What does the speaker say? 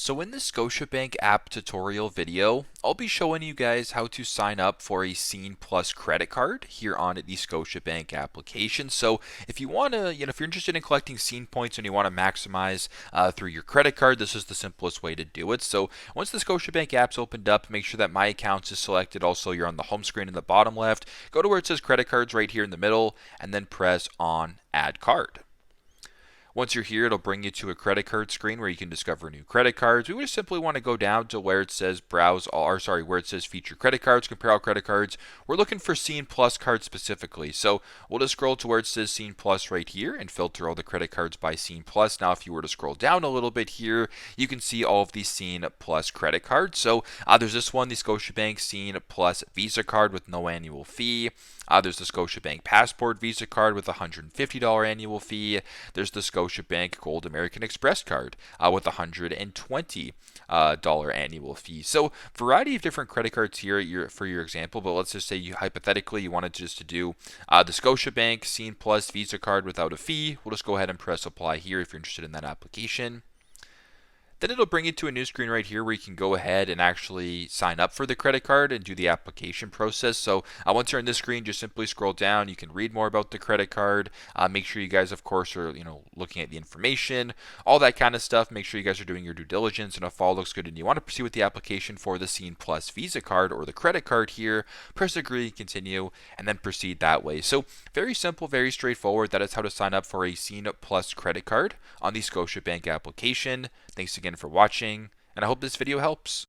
So in this Scotiabank app tutorial video, I'll be showing you guys how to sign up for a Scene Plus credit card here on the Scotiabank application. So if you want to, if you're interested in collecting Scene points and you want to maximize through your credit card, this is the simplest way to do it. So once the Scotiabank app's opened up, make sure that My Accounts is selected. Also, you're on the home screen in the bottom left. Go to where it says Credit Cards right here in the middle, and then press on Add Card. Once you're here, it'll bring you to a credit card screen where you can discover new credit cards. We would simply want to go down to where it says browse all, or sorry, where it says feature credit cards, compare all credit cards. We're looking for Scene Plus cards specifically. So we'll just scroll to where it says Scene Plus right here and filter all the credit cards by Scene Plus. Now, if you were to scroll down a little bit here, you can see all of these Scene Plus credit cards. So there's this one, the Scotiabank Scene Plus Visa card with no annual fee. There's the Scotiabank Passport Visa card with a $150 annual fee. There's the Scotiabank Gold American Express card with a $120 annual fee. So variety of different credit cards here for your example, but let's just say you hypothetically you wanted just to do the Scotiabank Scene Plus Visa card without a fee. We'll just go ahead and press apply here if you're interested in that application. Then it'll bring you to a new screen right here where you can go ahead and actually sign up for the credit card and do the application process. So once you're on this screen, just simply scroll down. You can read more about the credit card. Make sure you guys, of course, are looking at the information, all that kind of stuff. Make sure you guys are doing your due diligence, and if all looks good and you want to proceed with the application for the Scene Plus Visa card or the credit card here, press agree, continue, and then proceed that way. So very simple, very straightforward. That is how to sign up for a Scene Plus credit card on the Scotiabank application. Thanks again for watching, and I hope this video helps.